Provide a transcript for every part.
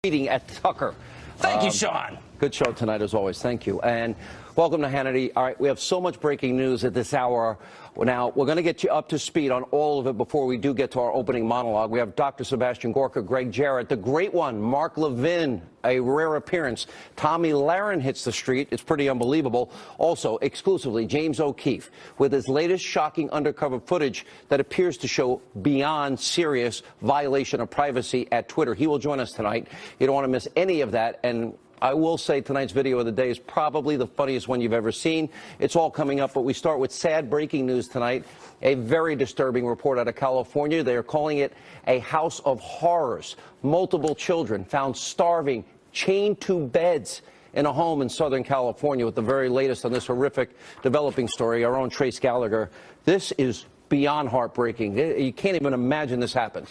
meeting at Tucker. Thank you, Sean. Good show tonight, as always. Thank you. And welcome to Hannity. All right, we have so much breaking news at this hour. Now, we're going to get you up to speed on all of it before we do get to our opening monologue. We have Dr. Sebastian Gorka, Greg Jarrett, the great one, Mark Levin, a rare appearance. Tommy Lahren hits the street. It's pretty unbelievable. Also, exclusively, James O'Keefe with his latest shocking undercover footage that appears to show beyond serious violation of privacy at Twitter. He will join us tonight. You don't want to miss any of that. And I will say tonight's video of the day is probably the funniest one you've ever seen. It's all coming up, but we start with sad breaking news tonight. A very disturbing report out of California. They are calling it a house of horrors. Multiple children found starving, chained to beds in a home in Southern California. With the very latest on this horrific developing story, our own Trace Gallagher. This is beyond heartbreaking. You can't even imagine this happens.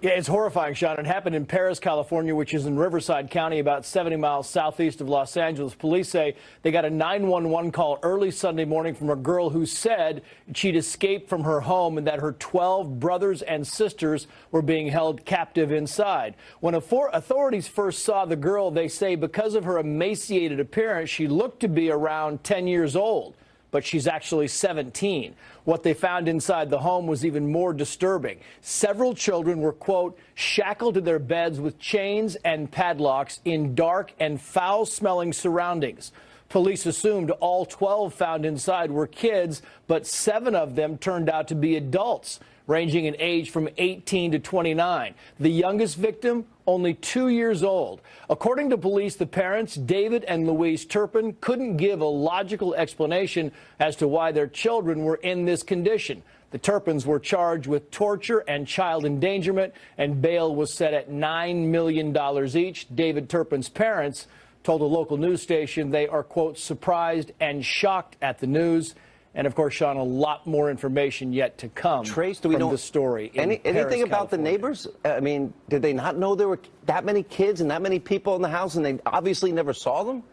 Yeah, it's horrifying, Sean. It happened in Perris, California, which is in Riverside County, about 70 miles southeast of Los Angeles. Police say they got a 911 call early Sunday morning from a girl who said she'd escaped from her home and that her 12 brothers and sisters were being held captive inside. When authorities first saw the girl, they say because of her emaciated appearance, she looked to be around 10 years old. But she's actually 17. What they found inside the home was even more disturbing. Several children were, quote, shackled to their beds with chains and padlocks in dark and foul-smelling surroundings. Police assumed all 12 found inside were kids, but 7 of them turned out to be adults, ranging in age from 18 to 29. The youngest victim, only 2 years old. According to police, the parents, David and Louise Turpin, couldn't give a logical explanation as to why their children were in this condition. The Turpins were charged with torture and child endangerment, and bail was set at $9 million each. David Turpin's parents told a local news station they are, quote, surprised and shocked at the news. And, of course, Sean, a lot more information yet to come. Trace, do we know the story anything about the neighbors? I mean, did they not know there were that many kids and that many people in the house, and they obviously never saw them?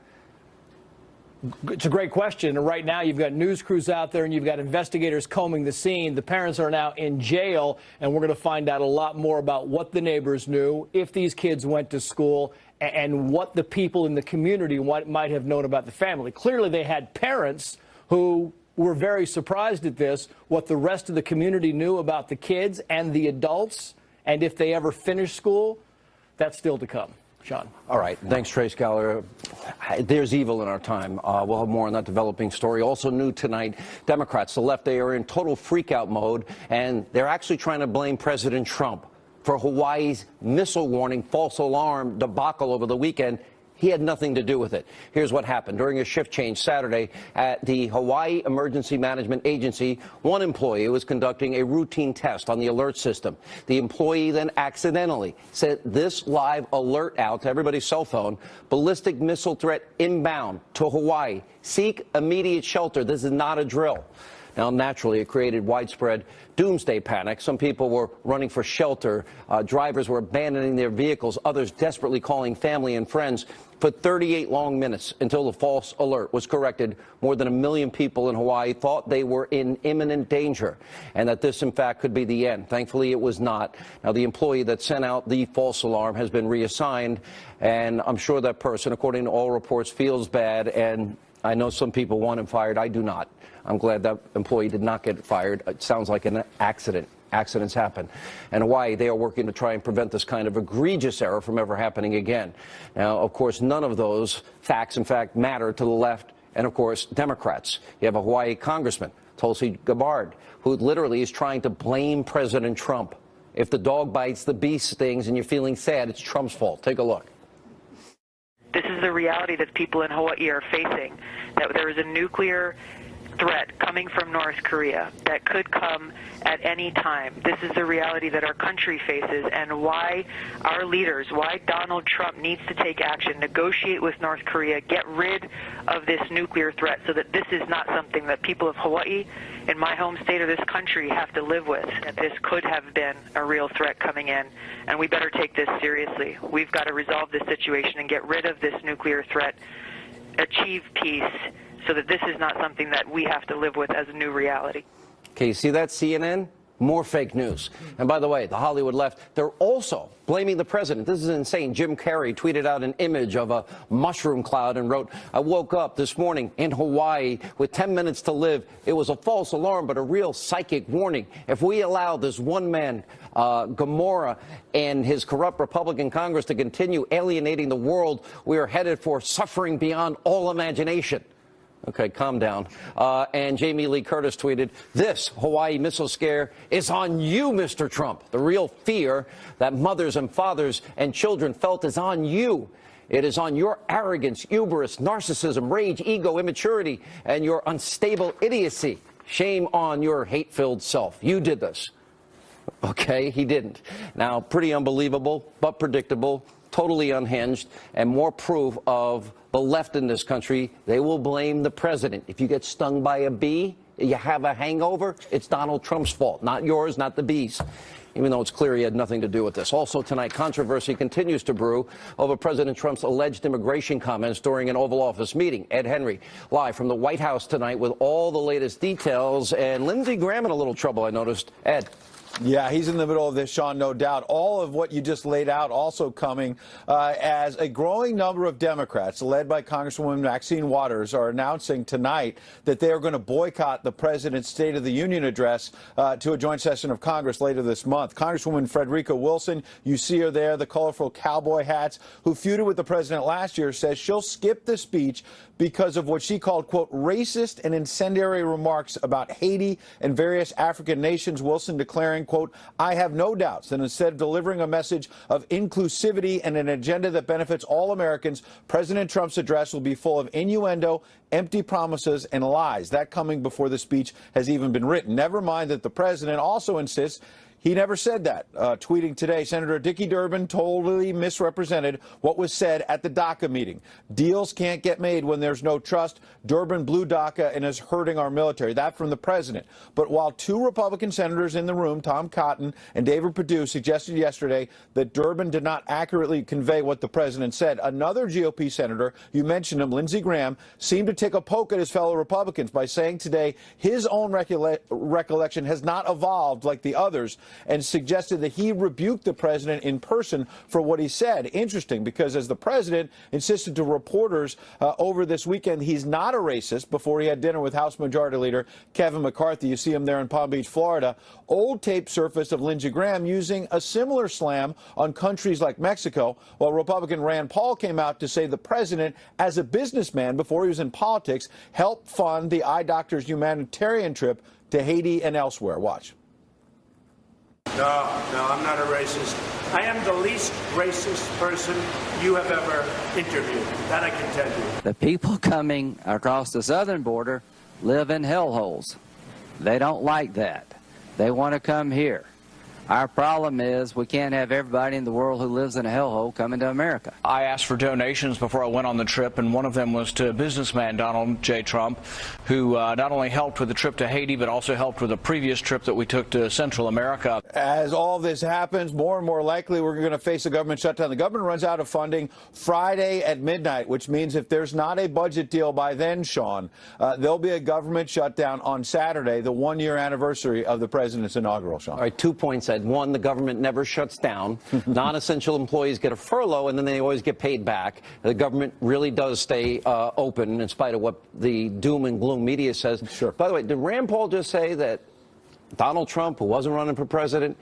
It's a great question. And right now, you've got news crews out there, and you've got investigators combing the scene. The parents are now in jail, and we're going to find out a lot more about what the neighbors knew, if these kids went to school, and what the people in the community might have known about the family. Clearly, they had parents who were very surprised at this, what the rest of the community knew about the kids and the adults, and if they ever finished school. That's still to come. Sean. All right. Thanks, Trace Gallagher. There's evil in our time. We'll have more on that developing story. Also new tonight, Democrats, the left, they are in total freakout mode, and they're actually trying to blame President Trump for Hawaii's missile warning false alarm debacle over the weekend. He had nothing to do with it. Here's what happened. During a shift change Saturday at the Hawaii Emergency Management Agency, one employee was conducting a routine test on the alert system. The employee then accidentally sent this live alert out to everybody's cell phone: ballistic missile threat inbound to Hawaii. Seek immediate shelter. This is not a drill. Now, naturally, it created widespread doomsday panic. Some people were running for shelter. Drivers were abandoning their vehicles. Others desperately calling family and friends. For 38 long minutes until the false alert was corrected, more than 1 million people in Hawaii thought they were in imminent danger and that this, in fact, could be the end. Thankfully, it was not. Now, the employee that sent out the false alarm has been reassigned, and I'm sure that person, according to all reports, feels bad, and I know some people want him fired. I do not. I'm glad that employee did not get fired. It sounds like an accident. Accidents happen. And Hawaii, they are working to try and prevent this kind of egregious error from ever happening again. Now, of course, none of those facts, in fact, matter to the left and, of course, Democrats. You have a Hawaii congressman, Tulsi Gabbard, who literally is trying to blame President Trump. If the dog bites, the beast stings, and you're feeling sad, it's Trump's fault. Take a look. This is the reality that people in Hawaii are facing, that there is a nuclear threat coming from North Korea that could come at any time. This is the reality that our country faces, and why our leaders, why Donald Trump needs to take action, negotiate with North Korea, get rid of this nuclear threat so that this is not something that people of Hawaii, in my home state of this country, have to live with. That this could have been a real threat coming in, and we better take this seriously. We've got to resolve this situation and get rid of this nuclear threat, achieve peace, so that this is not something that we have to live with as a new reality. Okay, you see that, CNN? more fake news. And by the way, the Hollywood left, they're also blaming the president. This is insane. Jim Carrey tweeted out an image of a mushroom cloud and wrote, "I woke up this morning in Hawaii with 10 minutes to live. It was a false alarm, but a real psychic warning. If we allow this one man, Gomorrah, and his corrupt Republican Congress to continue alienating the world, we are headed for suffering beyond all imagination." Okay, calm down. And Jamie Lee Curtis tweeted, "This Hawaii missile scare is on you, Mr. Trump. The real fear that mothers and fathers and children felt is on you. It is on your arrogance, hubris, narcissism, rage, ego, immaturity, and your unstable idiocy. Shame on your hate-filled self. You did this." Okay, he didn't. Now, pretty unbelievable, but predictable, totally unhinged, and more proof of the left in this country. They will blame the president. If you get stung by a bee, you have a hangover, it's Donald Trump's fault, not yours, not the bee's, even though it's clear he had nothing to do with this. Also tonight, controversy continues to brew over President Trump's alleged immigration comments during an Oval Office meeting. Ed Henry, live from the White House tonight with all the latest details. And Lindsey Graham in a little trouble, I noticed. Ed. Yeah, he's in the middle of this, Sean, no doubt. All of what you just laid out also coming as a growing number of Democrats, led by Congresswoman Maxine Waters, are announcing tonight that they are going to boycott the president's State of the Union address to a joint session of Congress later this month. Congresswoman Frederica Wilson, you see her there, the colorful cowboy hats, who feuded with the president last year, says she'll skip the speech because of what she called, quote, racist and incendiary remarks about Haiti and various African nations. Wilson declaring, quote, "I have no doubts that instead of delivering a message of inclusivity and an agenda that benefits all Americans, President Trump's address will be full of innuendo, empty promises, and lies." That coming before the speech has even been written. Never mind that the president also insists he never said that. Tweeting today, Senator Dickey Durbin totally misrepresented what was said at the DACA meeting. Deals can't get made when there's no trust. Durbin blew DACA and is hurting our military. That from the president. But while two Republican senators in the room, Tom Cotton and David Perdue, suggested yesterday that Durbin did not accurately convey what the president said, another GOP senator, you mentioned him, Lindsey Graham, seemed to take a poke at his fellow Republicans by saying today his own recollection has not evolved like the others, and suggested that he rebuked the president in person for what he said. Interesting, because as the president insisted to reporters over this weekend he's not a racist before he had dinner with House Majority Leader Kevin McCarthy. You see him there in Palm Beach, Florida. Old tape surfaced of Lindsey Graham using a similar slam on countries like Mexico, while Republican Rand Paul came out to say the president, as a businessman before he was in politics, helped fund the eye doctor's humanitarian trip to Haiti and elsewhere. Watch. No, I'm not a racist. I am the least racist person you have ever interviewed. That I can tell you. The people coming across the southern border live in hellholes. They don't like that. They want to come here. Our problem is we can't have everybody in the world who lives in a hellhole coming to America. I asked for donations before I went on the trip, and one of them was to businessman Donald J. Trump, who not only helped with the trip to Haiti, but also helped with a previous trip that we took to Central America. As all this happens, more and more likely we're going to face a government shutdown. The government runs out of funding Friday at midnight, which means if there's not a budget deal by then, Sean, there'll be a government shutdown on Saturday, the one-year anniversary of the president's inaugural, Sean. All right, 2 points. One, the government never shuts down. Non-essential employees get a furlough, and then they always get paid back. The government really does stay open in spite of what the doom and gloom media says. Sure. By the way, did Rand Paul just say that Donald Trump, who wasn't running for president,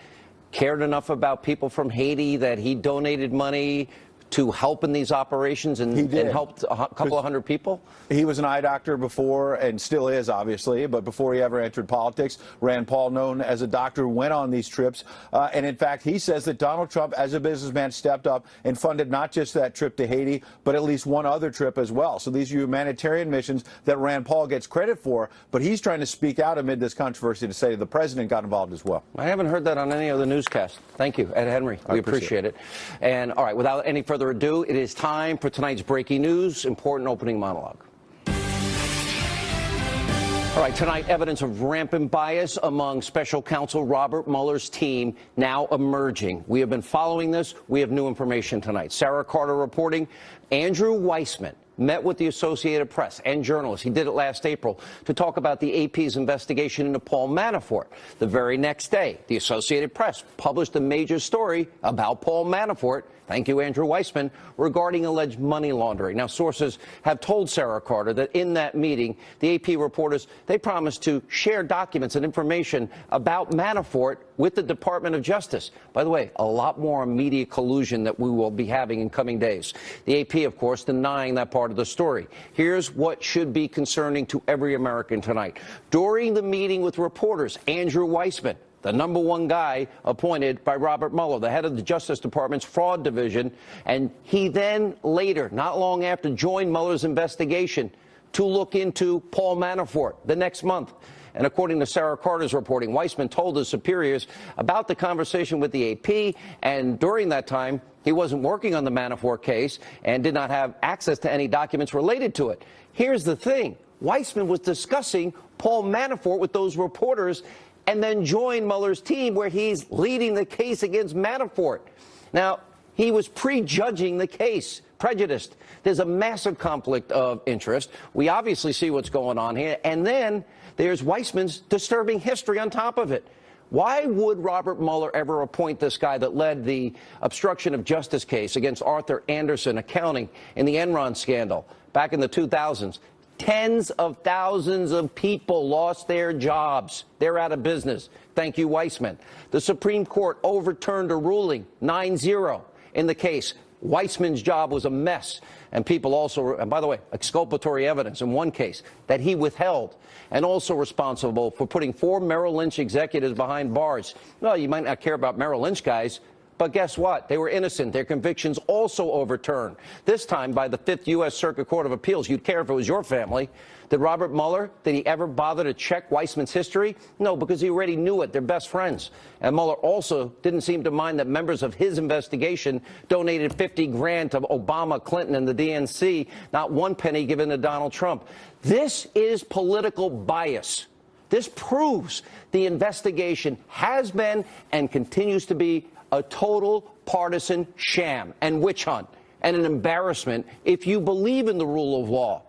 cared enough about people from Haiti that he donated money to help in these operations and helped a couple of hundred people? He was an eye doctor before, and still is, obviously, but before he ever entered politics. Rand Paul, known as a doctor, went on these trips. And in fact, he says that Donald Trump, as a businessman, stepped up and funded not just that trip to Haiti, but at least one other trip as well. So these are humanitarian missions that Rand Paul gets credit for, but he's trying to speak out amid this controversy to say the president got involved as well. I haven't heard that on any other newscast. Thank you, Ed Henry. We appreciate it. And all right, without any further ado, it is time for tonight's breaking news, important opening monologue. All right, tonight, evidence of rampant bias among special counsel Robert Mueller's team now emerging. We have been following this. We have new information tonight. Sarah Carter reporting Andrew Weissman met with the Associated Press and journalists. He did it last April to talk about the AP's investigation into Paul Manafort. The very next day, the Associated Press published a major story about Paul Manafort, thank you, Andrew Weissman, regarding alleged money laundering. Now, sources have told Sarah Carter that in that meeting, the AP reporters, they promised to share documents and information about Manafort with the Department of Justice. By the way, a lot more media collusion that we will be having in coming days. The AP, of course, denying that part of the story. Here's what should be concerning to every American tonight. During the meeting with reporters, Andrew Weissman, the #1 guy appointed by Robert Mueller, the head of the Justice Department's fraud division, and he then later, not long after, joined Mueller's investigation to look into Paul Manafort the next month. And according to Sarah Carter's reporting, Weissman told his superiors about the conversation with the AP, and during that time, he wasn't working on the Manafort case and did not have access to any documents related to it. Here's the thing. Weissman was discussing Paul Manafort with those reporters and then joined Mueller's team where he's leading the case against Manafort. Now, he was prejudging the case, prejudiced. There's a massive conflict of interest. We obviously see what's going on here. And then there's Weissman's disturbing history on top of it. Why would Robert Mueller ever appoint this guy that led the obstruction of justice case against Arthur Andersen Accounting in the Enron scandal back in the 2000s? Tens of thousands of people lost their jobs. They're out of business. Thank you, Weissman. The Supreme Court overturned a ruling 9-0 in the case. Weissman's job was a mess. And people also, and by the way, exculpatory evidence in one case that he withheld, and also responsible for putting 4 Merrill Lynch executives behind bars. Well, you might not care about Merrill Lynch guys, but guess what? They were innocent. Their convictions also overturned, this time by the 5th U.S. Circuit Court of Appeals. You'd care if it was your family. Did Robert Mueller, did he ever bother to check Weissman's history? No, because he already knew it. They're best friends. And Mueller also didn't seem to mind that members of his investigation donated $50,000 to Obama, Clinton, and the DNC, not 1 penny given to Donald Trump. This is political bias. This proves the investigation has been and continues to be a total partisan sham and witch hunt and an embarrassment if you believe in the rule of law.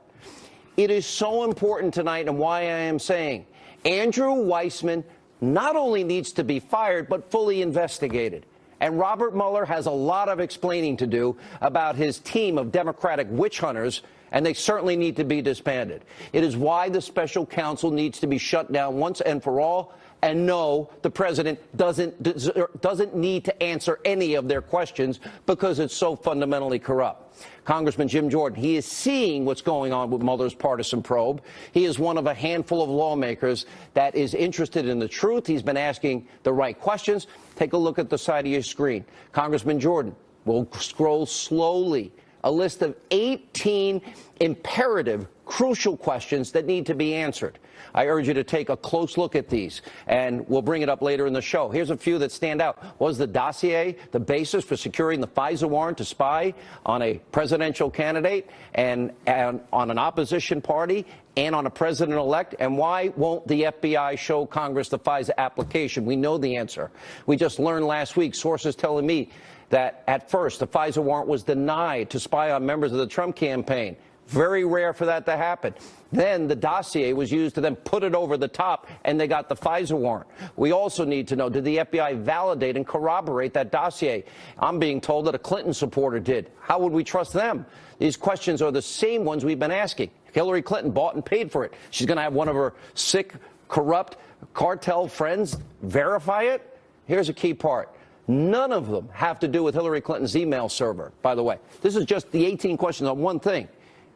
It is so important tonight, and why I am saying Andrew Weissman not only needs to be fired, but fully investigated. And Robert Mueller has a lot of explaining to do about his team of Democratic witch hunters, and they certainly need to be disbanded. It is why the special counsel needs to be shut down once and for all. And no, the president doesn't need to answer any of their questions because it's so fundamentally corrupt. Congressman Jim Jordan, he is seeing what's going on with Mueller's partisan probe. He is one of a handful of lawmakers that is interested in the truth. He's been asking the right questions. Take a look at the side of your screen. Congressman Jordan will scroll slowly. A list of 18 imperative, crucial questions that need to be answered. I urge you to take a close look at these, and we'll bring it up later in the show. Here's a few that stand out. Was the dossier the basis for securing the FISA warrant to spy on a presidential candidate and on an opposition party and on a president-elect? And why won't the FBI show Congress the FISA application? We know the answer. We just learned last week, sources telling me that at first the FISA warrant was denied to spy on members of the Trump campaign. Very rare for that to happen. Then the dossier was used to then put it over the top, and they got the FISA warrant. We also need to know, did the FBI validate and corroborate that dossier? I'm being told that a Clinton supporter did. How would we trust them? These questions are the same ones we've been asking. Hillary Clinton bought and paid for it. She's going to have one of her sick, corrupt cartel friends verify it? Here's a key part. None of them have to do with Hillary Clinton's email server, by the way. This is just the 18 questions on one thing.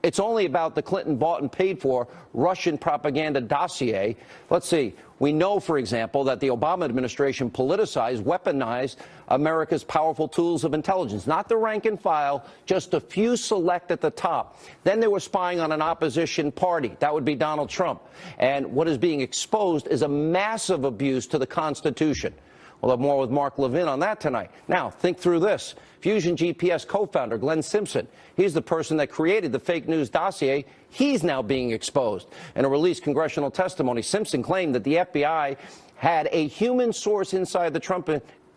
It's only about the Clinton bought and paid for Russian propaganda dossier. Let's see. We know, for example, that the Obama administration politicized, weaponized America's powerful tools of intelligence. Not the rank and file, just a few select at the top. Then they were spying on an opposition party. That would be Donald Trump. And what is being exposed is a massive abuse to the Constitution. We'll have more with Mark Levin on that tonight. Now, think through this. Fusion GPS co-founder Glenn Simpson, he's the person that created the fake news dossier. He's now being exposed. In a released congressional testimony, Simpson claimed that the FBI had a human source inside the Trump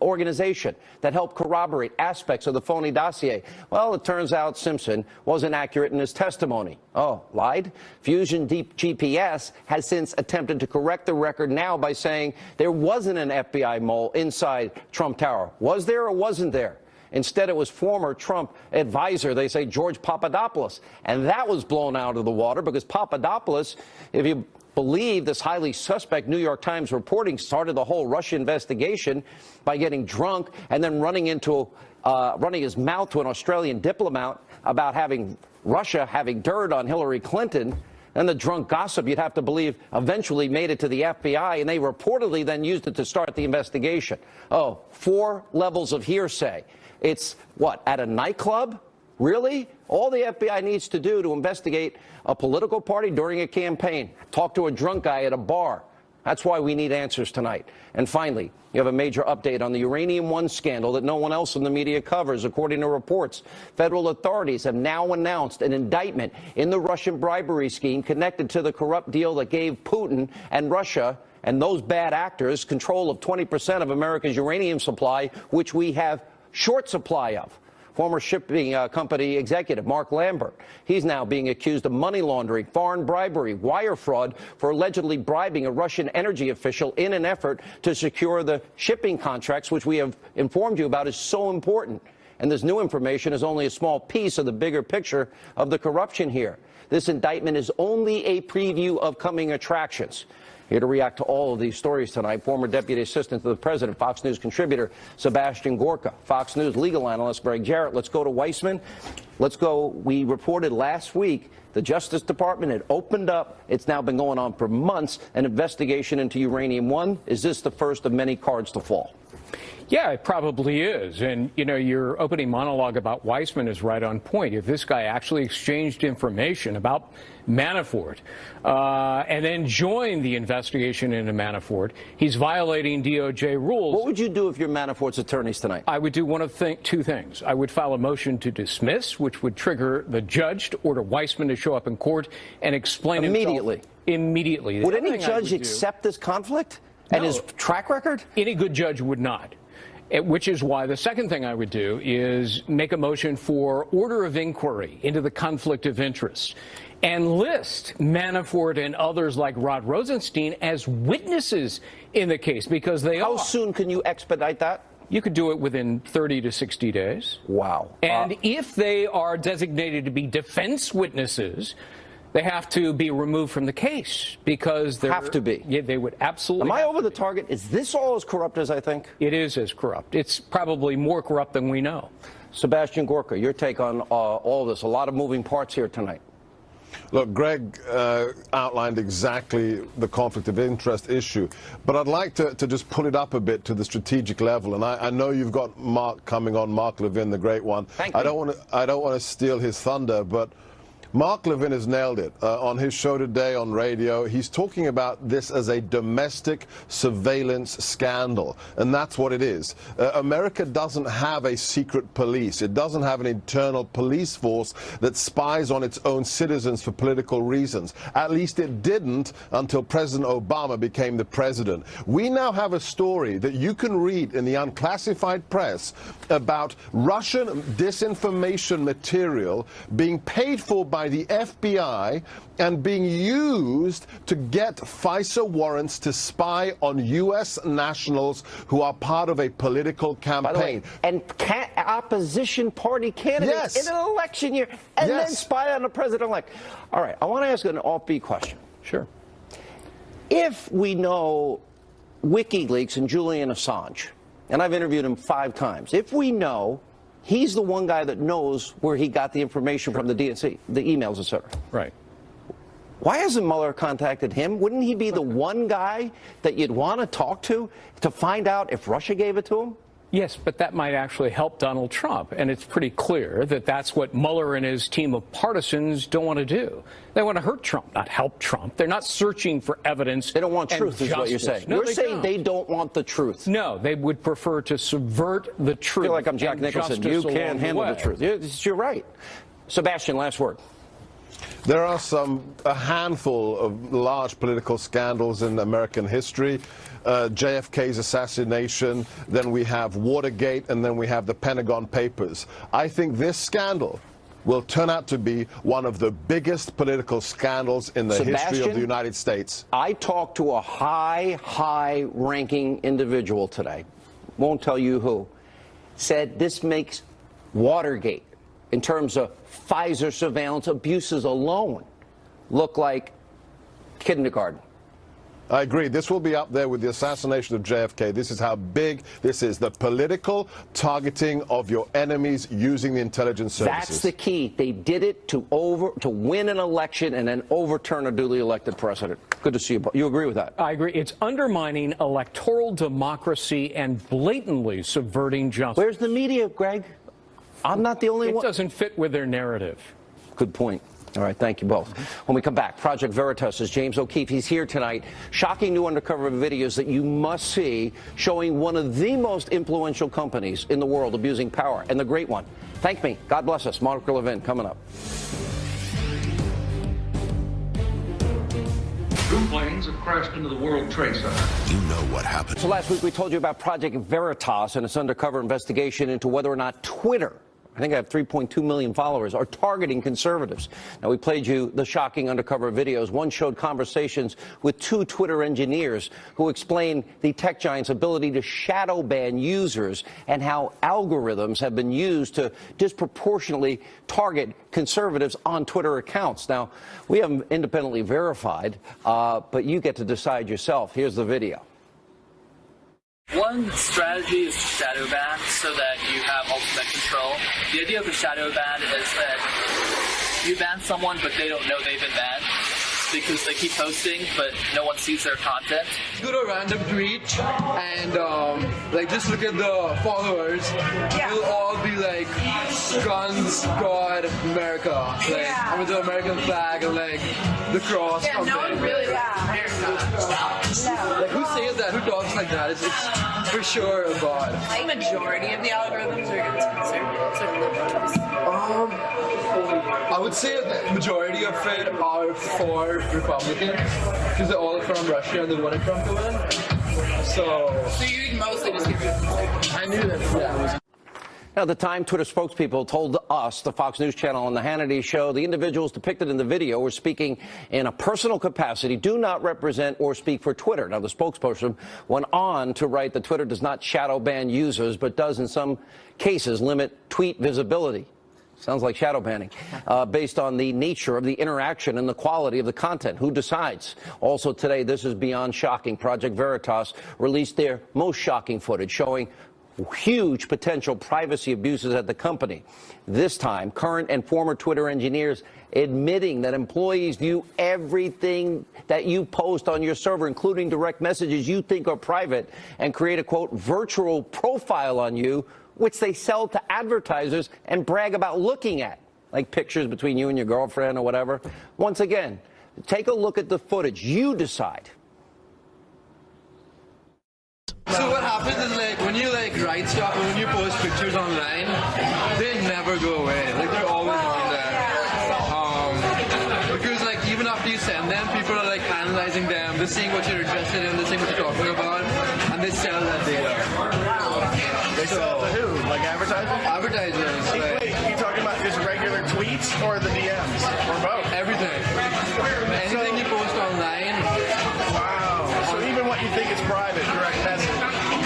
organization that helped corroborate aspects of the phony dossier. Well, it turns out Simpson wasn't accurate in his testimony. Oh, lied? Fusion Deep GPS has since attempted to correct the record now by saying there wasn't an FBI mole inside Trump Tower. Was there or wasn't there? Instead, it was former Trump advisor, they say, George Papadopoulos. And that was blown out of the water because Papadopoulos, if you believe this highly suspect New York Times reporting, started the whole Russia investigation by getting drunk and then running his mouth to an Australian diplomat about Russia having dirt on Hillary Clinton. And the drunk gossip, you'd have to believe, eventually made it to the FBI, and they reportedly then used it to start the investigation. Oh, 4 levels of hearsay. It's, what, at a nightclub? Really? All the FBI needs to do to investigate a political party during a campaign, talk to a drunk guy at a bar. That's why we need answers tonight. And finally, you have a major update on the Uranium One scandal that no one else in the media covers. According to reports, federal authorities have now announced an indictment in the Russian bribery scheme connected to the corrupt deal that gave Putin and Russia and those bad actors control of 20% of America's uranium supply, which we have short supply of. Former shipping company executive Mark Lambert, he's now being accused of money laundering, foreign bribery, wire fraud for allegedly bribing a Russian energy official in an effort to secure the shipping contracts, which we have informed you about is so important. And this new information is only a small piece of the bigger picture of the corruption here. This indictment is only a preview of coming attractions. Here to react to all of these stories tonight, former Deputy Assistant to the President, Fox News contributor Sebastian Gorka, Fox News legal analyst Greg Jarrett. Let's go to Weissman. Let's go. We reported last week the Justice Department had opened up, it's now been going on for months, an investigation into Uranium One. Is this the first of many cards to fall? Yeah, it probably is. And, you know, your opening monologue about Weissman is right on point. If this guy actually exchanged information about Manafort and then joined the investigation into Manafort, he's violating DOJ rules. What would you do if you're Manafort's attorneys tonight? I would do one of two things. I would file a motion to dismiss, which would trigger the judge to order Weissman to show up in court and explain immediately. Immediately. Would any judge accept this conflict and his track record? Any good judge would not. Which is why the second thing I would do is make a motion for order of inquiry into the conflict of interest and list Manafort and others like Rod Rosenstein as witnesses in the case, because they are. How soon can you expedite that? You could do it within 30 to 60 days. Wow. And if they are designated to be defense witnesses, they have to be removed from the case because they have to be. Yeah, they would absolutely. Am I over the target? Is this all as corrupt as I think? It is as corrupt. It's probably more corrupt than we know. Sebastian Gorka, your take on all this. A lot of moving parts here tonight. Look, Greg outlined exactly the conflict of interest issue, but I'd like to just pull it up a bit to the strategic level. And I know you've got Mark coming on, Mark Levin, the great one. Thank you. I don't want to steal his thunder, but Mark Levin has nailed it on his show today on radio. He's talking about this as a domestic surveillance scandal, and that's what it is. America doesn't have a secret police. It doesn't have an internal police force that spies on its own citizens for political reasons. At least it didn't until President Obama became the president. We now have a story that you can read in the unclassified press about Russian disinformation material being paid for by the FBI and being used to get FISA warrants to spy on U.S. nationals who are part of a political campaign. By the way, and opposition party candidates in an election year, and then spy on the president-elect. All right, I want to ask an offbeat question. Sure. If we know WikiLeaks and Julian Assange, and I've interviewed him 5 times, if we know he's the one guy that knows where he got the information from the DNC, the emails, et cetera. Right. Why hasn't Mueller contacted him? Wouldn't he be the one guy that you'd want to talk to find out if Russia gave it to him? Yes, but that might actually help Donald Trump. And it's pretty clear that that's what Mueller and his team of partisans don't want to do. They want to hurt Trump, not help Trump. They're not searching for evidence. They don't want truth, is what you're saying. No, you're saying they don't want the truth. No, they would prefer to subvert the truth. I feel like I'm Jack Nicholson. You can't handle the truth. You're right. Sebastian, last word. There are a handful of large political scandals in American history. JFK's assassination, then we have Watergate, and then we have the Pentagon Papers. I think this scandal will turn out to be one of the biggest political scandals in the history of the United States. I talked to a high-ranking individual today, won't tell you who, said this makes Watergate, in terms of Pfizer surveillance abuses alone, look like kindergarten. I agree. This will be up there with the assassination of JFK. This is how big this is, the political targeting of your enemies using the intelligence services. That's the key. They did it to win an election and then overturn a duly elected president. Good to see you. You agree with that? I agree. It's undermining electoral democracy and blatantly subverting justice. Where's the media, Greg? I'm not the only one. It doesn't fit with their narrative. Good point. All right, thank you both. When we come back, Project Veritas is James O'Keefe. He's here tonight. Shocking new undercover videos that you must see showing one of the most influential companies in the world abusing power, and the great one. Thank me. God bless us. Monica Levin coming up. Two planes have crashed into the World Trade Center. You know what happened. So last week we told you about Project Veritas and its undercover investigation into whether or not Twitter, I think I have 3.2 million followers, are targeting conservatives. Now, we played you the shocking undercover videos. One showed conversations with two Twitter engineers who explained the tech giant's ability to shadow ban users and how algorithms have been used to disproportionately target conservatives on Twitter accounts. Now, we haven't independently verified, but you get to decide yourself. Here's the video. One strategy is to shadow ban so that you have ultimate control. The idea of the shadow ban is that you ban someone but they don't know they've been banned because they keep posting but no one sees their content. Go to a random tweet and like just look at the followers. Yeah. It'll all be like guns, God, America. Like I'm with the American flag and like the cross. Yeah, no one really America. No. Like who says that? Who talks like that? It's for sure a God. Like majority of the algorithms are against conservatives or liberals. I would say the majority of it are for Republicans because they're all from Russia and they wanted Trump to win. So you mostly just get rid of conservatives. I knew that. Yeah. Now, at the time, Twitter spokespeople told us, the Fox News Channel and the Hannity show, the individuals depicted in the video were speaking in a personal capacity, do not represent or speak for Twitter. Now, the spokesperson went on to write that Twitter does not shadow ban users, but does in some cases limit tweet visibility. Sounds like shadow banning, based on the nature of the interaction and the quality of the content. Who decides? Also today, this is beyond shocking. Project Veritas released their most shocking footage showing huge potential privacy abuses at the company. This time, current and former Twitter engineers admitting that employees view everything that you post on your server, including direct messages you think are private, and create a, quote, virtual profile on you, which they sell to advertisers and brag about looking at, like pictures between you and your girlfriend or whatever. Once again, take a look at the footage. You decide. So what happens is like when you like write stuff or when you post pictures online, they never go away. Like they're always on there. Because like even after you send them, people are like analyzing them, they're seeing what you're interested in, they're seeing what you're talking about, and they sell that data. They sell it to who? Like advertisers? Advertisers. Wait, you talking about just regular tweets or the DMs? Or both? Everything. Anything you post online. Wow. So even what you think is private, direct message.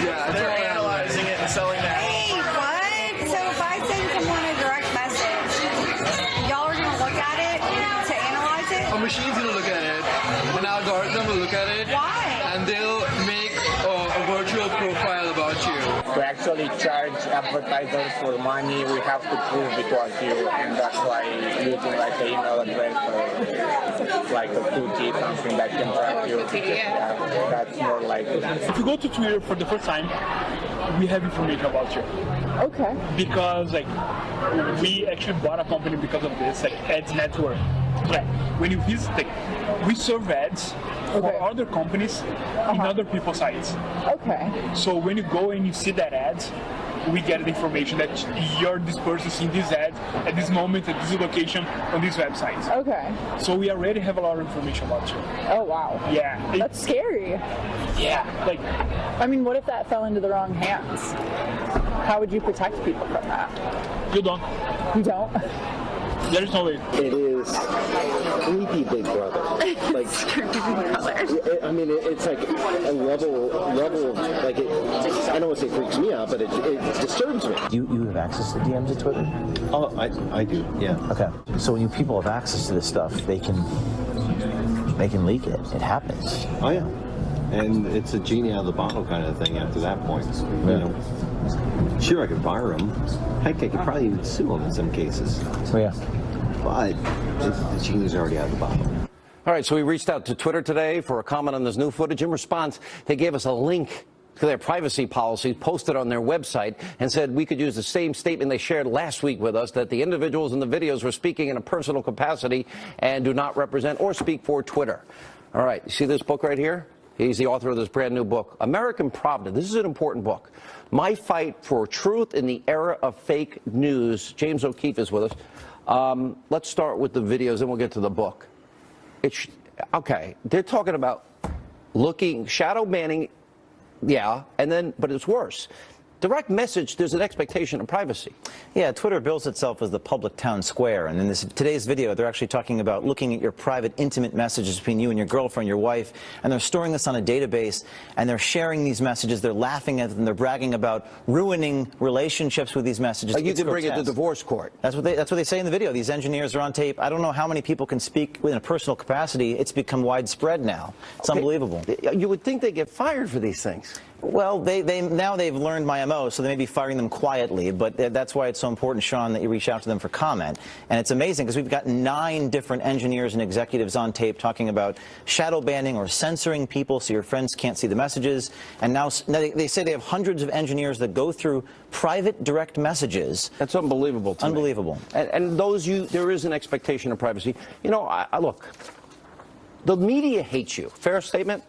Yeah, they're analyzing it and selling that. Hey, what? So if I send someone a direct message, y'all are gonna look at it to analyze it? A machine's gonna look at it. An algorithm will look at it. Why? And they'll make a virtual profile about you. To actually charge advertisers for money, we have to prove it was you, and that's why using like an email address or like a cookie, something that can track you, that's more likely. If you go to Twitter for the first time, we have information about you. Okay. Because like we actually bought a company because of this, like Ads Network. Yeah. When you visit, like, we serve ads for other companies in other people's sites. Okay. So when you go and you see that ad, we get the information that you're this person seeing this ad at this moment, at this location, on this website. Okay. So we already have a lot of information about you. Oh, wow. Yeah. That's scary. Yeah. Like, I mean, what if that fell into the wrong hands? How would you protect people from that? You don't. You don't? There's no way. It is creepy Big Brother. Like, creepy Big Brother. I mean, it's like a level of, like, I don't want to say freaks me out, but it disturbs me. You have access to DMs at Twitter? Oh, I do, yeah. Okay. So when you people have access to this stuff, they can leak it. It happens. Oh, yeah. And it's a genie out of the bottle kind of thing after that point. You know, sure, I could fire them. Heck, I could probably even sue them in some cases. Oh, yeah. But the genie's already out of the bottle. All right, so we reached out to Twitter today for a comment on this new footage. In response, they gave us a link to their privacy policy posted on their website and said we could use the same statement they shared last week with us, that the individuals in the videos were speaking in a personal capacity and do not represent or speak for Twitter. All right, you see this book right here? He's the author of this brand new book, American Pravda. This is an important book. My Fight for Truth in the Era of Fake News. James O'Keefe is with us. Let's start with the videos, and we'll get to the book. Okay, they're talking about shadow banning, yeah, but it's worse. Direct message, there's an expectation of privacy. Yeah, Twitter bills itself as the public town square. And in today's video, they're actually talking about looking at your private, intimate messages between you and your girlfriend, your wife, and they're storing this on a database, and they're sharing these messages. They're laughing at them. They're bragging about ruining relationships with these messages. Like you can bring it to divorce court. That's what they say in the video. These engineers are on tape. I don't know how many people can speak within a personal capacity. It's become widespread now. It's unbelievable. You would think they get fired for these things. Well, now they've learned my MO, so they may be firing them quietly, but that's why it's so important, Sean, that you reach out to them for comment. And it's amazing because we've got 9 different engineers and executives on tape talking about shadow banning or censoring people so your friends can't see the messages. And now they say they have hundreds of engineers that go through private direct messages. That's unbelievable to me. Unbelievable. And there is an expectation of privacy. You know, look, the media hates you. Fair statement?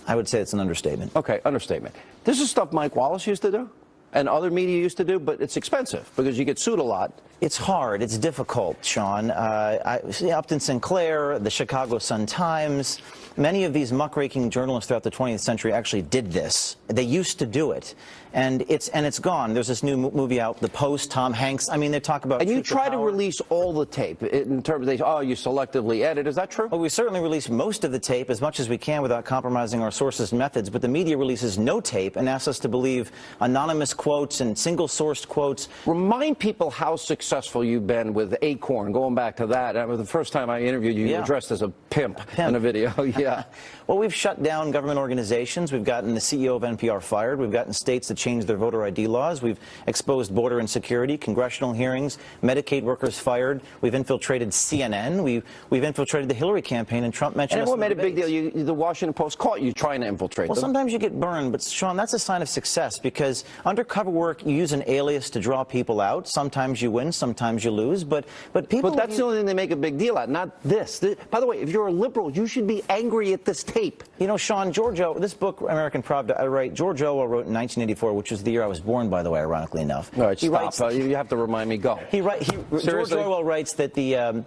I would say it's an understatement. Okay, understatement. This is stuff Mike Wallace used to do and other media used to do, but it's expensive because you get sued a lot. It's hard. It's difficult, Sean. Upton Sinclair, the Chicago Sun-Times, many of these muckraking journalists throughout the 20th century actually did this. They used to do it. And it's gone. There's this new movie out, The Post, Tom Hanks. I mean, they talk about. And you try to release all the tape in terms of you selectively edit. Is that true? Well, we certainly release most of the tape as much as we can without compromising our sources and methods. But the media releases no tape and asks us to believe anonymous quotes and single-sourced quotes. Remind people how successful you've been with Acorn. Going back to that, the first time I interviewed you, you were dressed as a pimp in a video. Yeah. Well, we've shut down government organizations. We've gotten the CEO of NPR fired. We've gotten states that changed their voter ID laws. We've exposed border insecurity, congressional hearings, Medicaid workers fired. We've infiltrated CNN. We've infiltrated the Hillary campaign, and Trump mentioned us. And everyone made a big deal. The Washington Post caught you trying to infiltrate them. Well, sometimes you get burned, but, Sean, that's a sign of success because undercover work, you use an alias to draw people out. Sometimes you win, sometimes you lose, but people... But that's the only thing they make a big deal out, not this. By the way, if you're a liberal, you should be angry at this tape. You know, Sean, this book, American Pravda, George Orwell wrote in 1984, which was the year I was born, by the way, ironically enough. All right, stop. You have to remind me. Go. George Orwell writes that the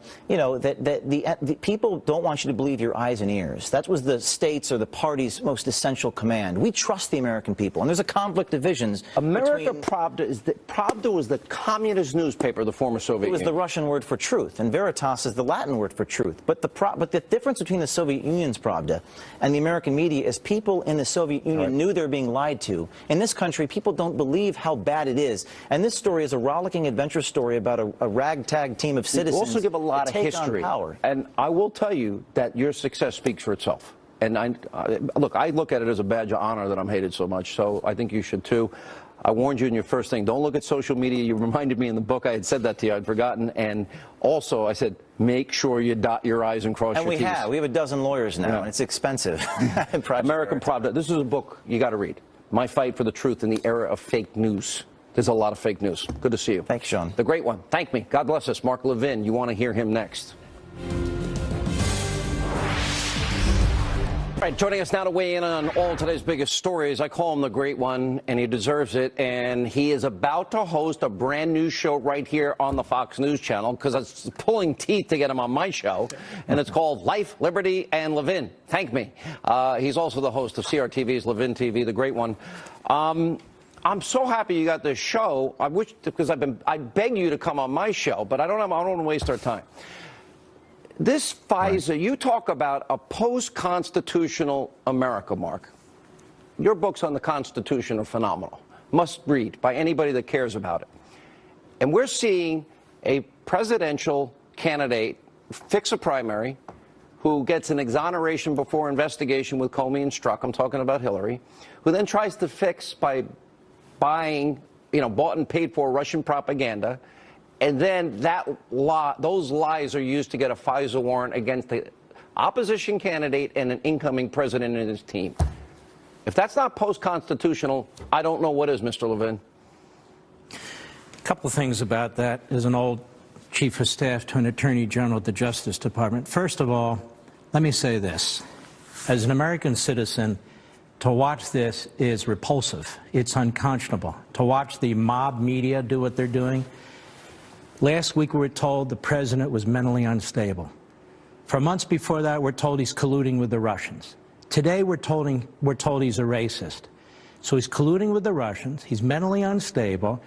people don't want you to believe your eyes and ears. That was the state's or the party's most essential command. We trust the American people, and there's a conflict of visions. Pravda was the communist newspaper of the former Soviet Union. It was the Russian word for truth, and Veritas is the Latin word for truth. But the difference between the Soviet Union's Pravda and the American media is people in the Soviet Union knew they were being lied to. In this country, people don't believe how bad it is. And this story is a rollicking adventure story about a ragtag team of citizens. You also give a lot of history. And I will tell you that your success speaks for itself. And I look at it as a badge of honor that I'm hated so much, so I think you should too. I warned you in your first thing, don't look at social media. You reminded me in the book, I had said that to you, I'd forgotten. And also, I said, make sure you dot your I's and cross your T's. And we have a dozen lawyers now, and it's expensive. American Pravda. This is a book you got to read. My Fight for the Truth in the Era of Fake News. There's a lot of fake news. Good to see you. Thanks, Sean. The great one. Thank me. God bless us. Mark Levin. You want to hear him next. All right, joining us now to weigh in on all today's biggest stories. I call him the Great One, and he deserves it. And he is about to host a brand new show right here on the Fox News channel, because it's pulling teeth to get him on my show. And it's called Life, Liberty, and Levin. Thank me. He's also the host of CRTV's Levin TV, the Great One. I'm so happy you got this show. I wish, because I beg you to come on my show, but I don't want to waste our time. This FISA, you talk about a post-constitutional America, Mark. Your books on the Constitution are phenomenal. Must read by anybody that cares about it. And we're seeing a presidential candidate fix a primary who gets an exoneration before investigation with Comey and Strzok. I'm talking about Hillary, who then tries to fix by buying, bought and paid for Russian propaganda. And then those lies are used to get a FISA warrant against the opposition candidate and an incoming president and his team. If that's not post-constitutional, I don't know what is, Mr. Levin. A couple of things about that as an old chief of staff to an attorney general at the Justice Department. First of all, let me say this. As an American citizen, to watch this is repulsive. It's unconscionable. To watch the mob media do what they're doing. Last week we were told the president was mentally unstable. For months before that, we're told he's colluding with the Russians. Today we're told he's a racist. So he's colluding with the Russians. He's mentally unstable.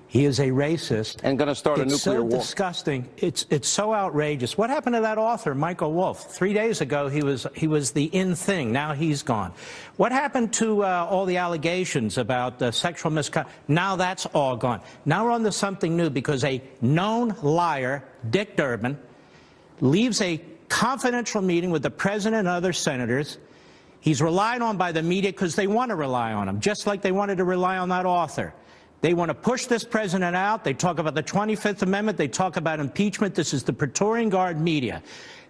He is a racist. And going to start a nuclear war. It's so disgusting. It's so outrageous. What happened to that author, Michael Wolff? 3 days ago, he was the in thing. Now he's gone. What happened to all the allegations about sexual misconduct? Now that's all gone. Now we're on to something new because a known liar, Dick Durbin, leaves a confidential meeting with the president and other senators. He's relied on by the media because they want to rely on him, just like they wanted to rely on that author. They want to push this president out. They talk about the 25th Amendment. They talk about impeachment. This is the Praetorian Guard media.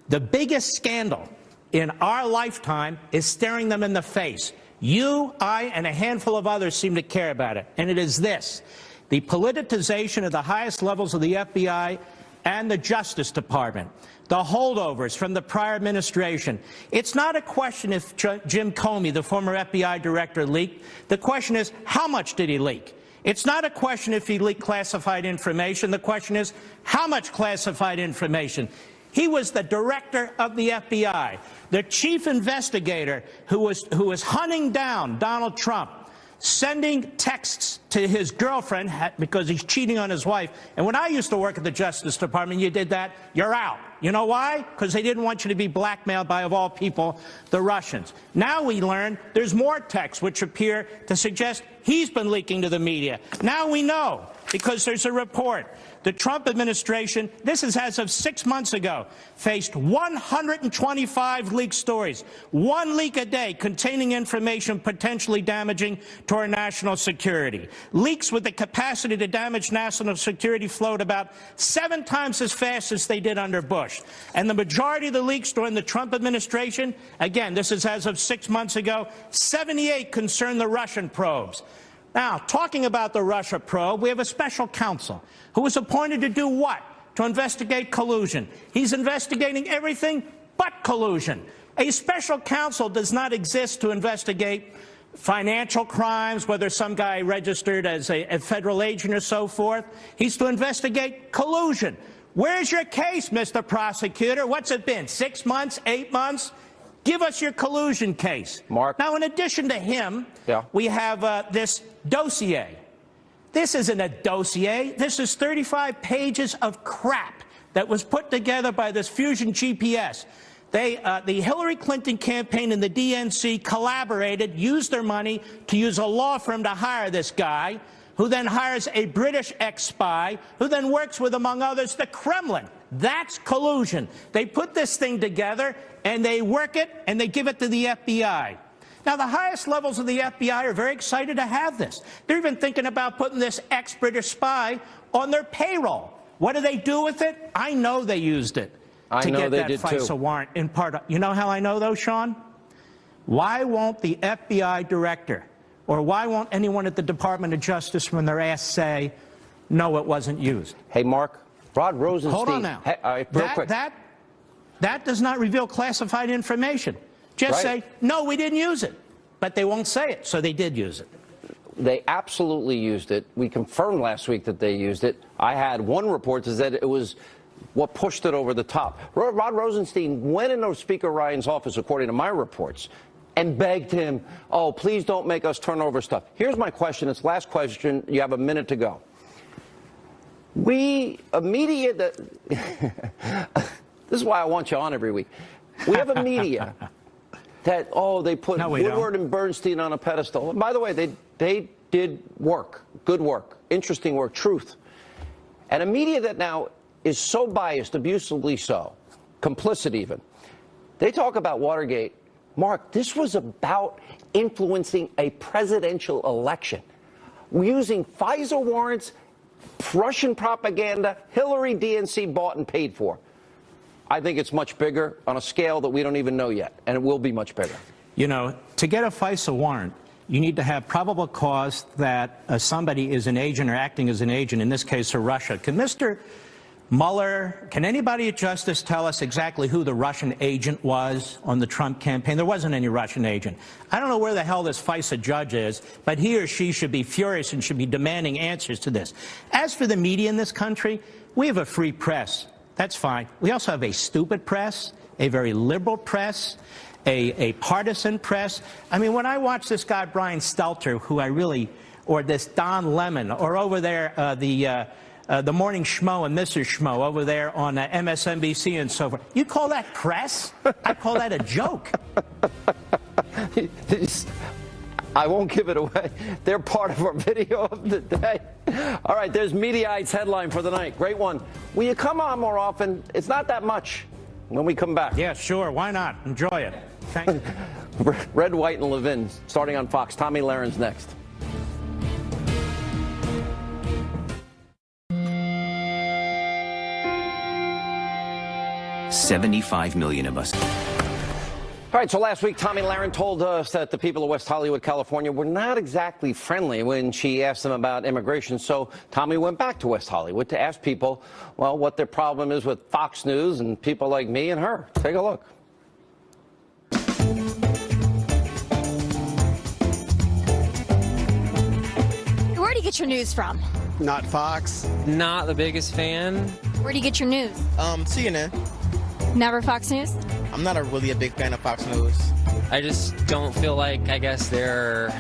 The biggest scandal in our lifetime is staring them in the face. You, I, and a handful of others seem to care about it. And it is this: the politicization of the highest levels of the FBI and the Justice Department, the holdovers from the prior administration. It's not a question if Jim Comey, the former FBI director, leaked. The question is, how much did he leak? It's not a question if he leaked classified information. The question is, how much classified information? He was the director of the FBI, the chief investigator who was hunting down Donald Trump, sending texts to his girlfriend because he's cheating on his wife. And when I used to work at the Justice Department, you did that, you're out. You know why? Because they didn't want you to be blackmailed by, of all people, the Russians. Now we learn there's more texts which appear to suggest he's been leaking to the media. Now we know because there's a report. The Trump administration, this is as of 6 months ago, faced 125 leaked stories, one leak a day containing information potentially damaging to our national security. Leaks with the capacity to damage national security flowed about 7 times as fast as they did under Bush. And the majority of the leaks during the Trump administration, again, this is as of 6 months ago, 78 concern the Russian probes. Now, talking about the Russia probe, we have a special counsel who was appointed to do what? To investigate collusion. He's investigating everything but collusion. A special counsel does not exist to investigate financial crimes, whether some guy registered as a federal agent or so forth. He's to investigate collusion. Where's your case, Mr. Prosecutor? What's it been, 6 months, 8 months? Give us your collusion case. Mark. Now, in addition to him, we have this dossier. This isn't a dossier. This is 35 pages of crap that was put together by this Fusion GPS. The Hillary Clinton campaign and the DNC collaborated, used their money to use a law firm to hire this guy, who then hires a British ex-spy, who then works with, among others, the Kremlin. That's collusion. They put this thing together, and they work it, and they give it to the FBI. Now, the highest levels of the FBI are very excited to have this. They're even thinking about putting this ex-British spy on their payroll. What do they do with it? I know they used it to get that FISA warrant in part. You know how I know, though, Sean? Why won't the FBI director, or why won't anyone at the Department of Justice, when they're asked, say, no, it wasn't used? Hey, Mark, Rod Rosenstein. Hold on now. Hey, real quick. That does not reveal classified information. Just Right. say, no, we didn't use it. But they won't say it, so they did use it. They absolutely used it. We confirmed last week that they used it. I had one report that said it was what pushed it over the top. Rod Rosenstein went into Speaker Ryan's office, according to my reports, and begged him, oh, please don't make us turn over stuff. Here's my question. It's the last question. You have a minute to go. This is why I want you on every week. We have a media that, they put Woodward and Bernstein on a pedestal. And by the way, they did work, good work, interesting work, truth. And a media that now is so biased, abusively so, complicit even. They talk about Watergate. Mark, this was about influencing a presidential election. Using FISA warrants, Russian propaganda, Hillary DNC bought and paid for. I think it's much bigger on a scale that we don't even know yet, and it will be much bigger. You know, to get a FISA warrant, you need to have probable cause that somebody is an agent or acting as an agent, in this case, Russia. Can Mr. Mueller, can anybody at Justice tell us exactly who the Russian agent was on the Trump campaign? There wasn't any Russian agent. I don't know where the hell this FISA judge is, but he or she should be furious and should be demanding answers to this. As for the media in this country, we have a free press. That's fine. We also have a stupid press, a very liberal press, a partisan press. I mean, when I watch this guy, Brian Stelter, who I really, or this Don Lemon, or over there, the Morning Schmo and Mrs. Schmo over there on MSNBC and so forth. You call that press? I call that a joke. I won't give it away. They're part of our video of the day. All right, there's Mediaite's headline for the night. Great one. Will you come on more often? It's not that much when we come back. Yeah, sure. Why not? Enjoy it. Thank you. Red, White, and Levin, starting on Fox. Tommy Lahren next. $75 million of us. All right, so last week, Tommy Lahren told us that the people of West Hollywood, California, were not exactly friendly when she asked them about immigration. So Tommy went back to West Hollywood to ask people, well, what their problem is with Fox News and people like me and her. Take a look. Where do you get your news from? Not Fox. Not the biggest fan. Where do you get your news? CNN. Never Fox News? I'm not really a big fan of Fox News. I just don't feel like, I guess, they're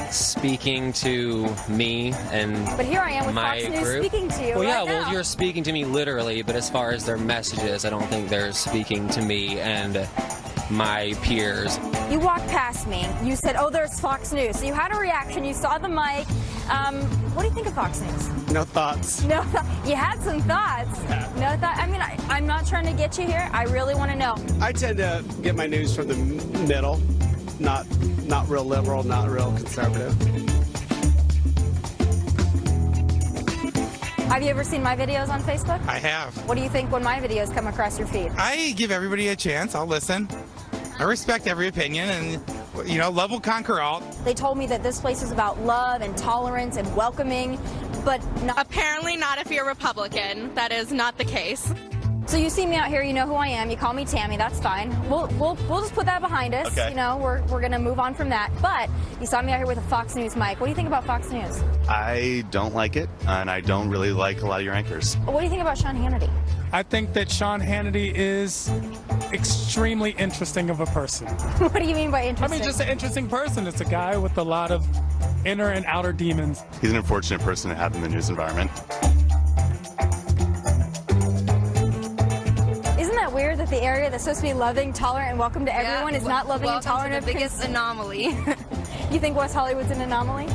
speaking to me and But here I am with my Fox News group. speaking to you Well, yeah, right now. well, you're speaking to me literally, but as far as their messages, I don't think they're speaking to me and my peers. You walked past me. You said, oh, there's Fox News. So you had a reaction. You saw the mic. What do you think of Fox News? No thoughts. No, you had some thoughts. No thought. I mean, I'm not trying to get you here. I really want to know. I tend to get my news from the middle, not real liberal, not real conservative. Have you ever seen my videos on Facebook? I have. What do you think when my videos come across your feed? I give everybody a chance. I'll listen. I respect every opinion, and, you know, love will conquer all. They told me that this place is about love and tolerance and welcoming, but apparently not if you're Republican. That is not the case. So you see me out here, you know who I am. You call me Tammy, that's fine. We'll just put that behind us. Okay. You know, we're gonna move on from that. But you saw me out here with a Fox News mic. What do you think about Fox News? I don't like it, and I don't really like a lot of your anchors. What do you think about Sean Hannity? I think that Sean Hannity is extremely interesting of a person. What do you mean by interesting? I mean, just an interesting person. It's a guy with a lot of inner and outer demons. He's an unfortunate person to have in the news environment. Isn't that weird that the area that's supposed to be loving, tolerant, and welcome to everyone is not loving and tolerant? To the biggest anomaly. You think West Hollywood's an anomaly?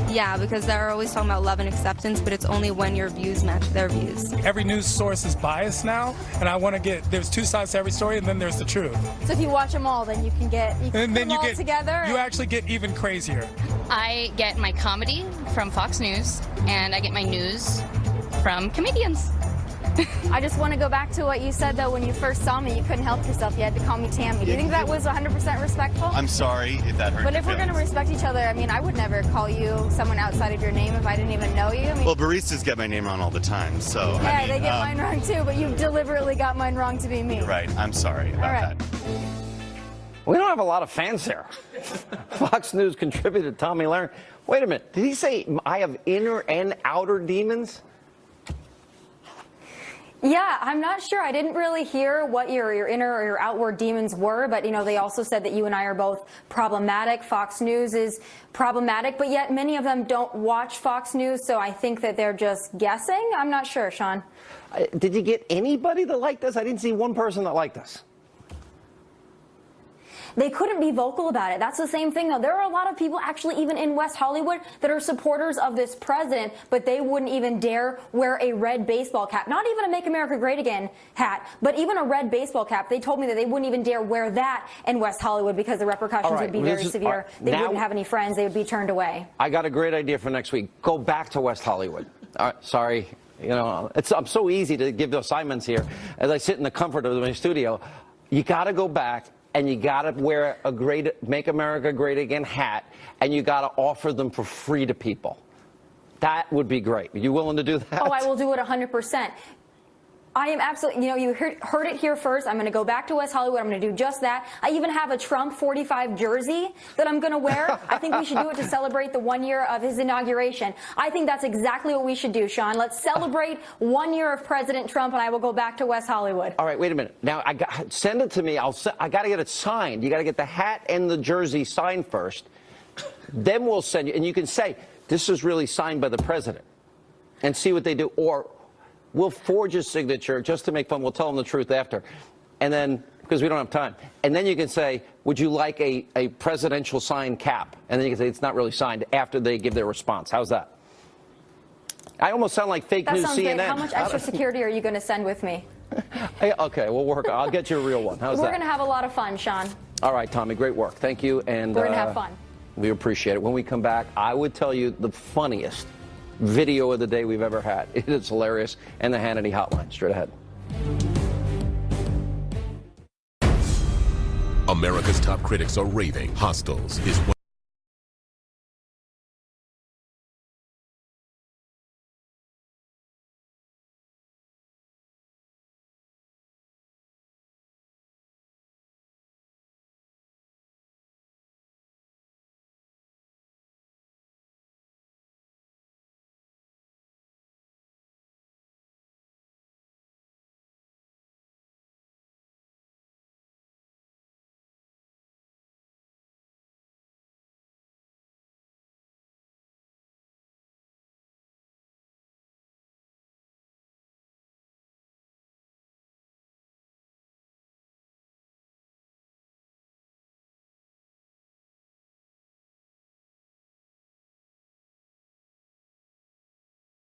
Yeah, because they're always talking about love and acceptance, but it's only when your views match their views. Every news source is biased now, and I want to there's two sides to every story, and then there's the truth. So if you watch them all, then you can and put then them you all get together. You actually get even crazier. I get my comedy from Fox News, and I get my news from comedians. I just want to go back to what you said, though, when you first saw me. You couldn't help yourself. You had to call me Tammy. Do you think that was 100% respectful? I'm sorry if that hurt But your if we're going to feelings. respect each other, I mean, I would never call you someone outside of your name if I didn't even know you. I mean, Well, baristas get my name wrong all the time, so yeah, I mean, they get mine wrong, too, but you deliberately got mine wrong to be me. You're right. I'm sorry about All right. that. We don't have a lot of fans here. Fox News contributor Tommy Lahren. Wait a minute. Did he say I have inner and outer demons? Yeah, I'm not sure. I didn't really hear what your inner or your outward demons were, but, you know, they also said that you and I are both problematic. Fox News is problematic, but yet many of them don't watch Fox News, so I think that they're just guessing. I'm not sure, Sean. Did you get anybody that liked us? I didn't see one person that liked us. They couldn't be vocal about it. That's the same thing, though. There are a lot of people, actually, even in West Hollywood, that are supporters of this president, but they wouldn't even dare wear a red baseball cap. Not even a Make America Great Again hat, but even a red baseball cap. They told me that they wouldn't even dare wear that in West Hollywood because the repercussions would be very severe. They wouldn't have any friends. They would be turned away. I got a great idea for next week. Go back to West Hollywood. All right, sorry. You know, I'm so easy to give assignments here as I sit in the comfort of my studio. You got to go back. And you got to wear a great Make America Great Again hat, and you got to offer them for free to people. That would be great. Are you willing to do that? Oh, I will do it 100%. I am absolutely, you know, you heard it here first. I'm going to go back to West Hollywood. I'm going to do just that. I even have a Trump 45 jersey that I'm going to wear. I think we should do it to celebrate the 1 year of his inauguration. I think that's exactly what we should do, Sean. Let's celebrate 1 year of President Trump, and I will go back to West Hollywood. All right, wait a minute. Now, send it to me. I got to get it signed. You got to get the hat and the jersey signed first. Then we'll send you, and you can say, this is really signed by the president, and see what they do. Or we'll forge his signature just to make fun. We'll tell him the truth after. And then, because we don't have time. And then you can say, would you like a presidential signed cap? And then you can say, it's not really signed after they give their response. How's that? I almost sound like fake news CNN. That sounds great. How much extra security are you going to send with me? Hey, okay, we'll work. I'll get you a real one. How's that? We're going to have a lot of fun, Sean. All right, Tommy, great work. Thank you. And we're going to have fun. We appreciate it. When we come back, I would tell you the funniest video of the day we've ever had. It is hilarious. And the Hannity Hotline. Straight ahead. America's top critics are raving. Hostiles is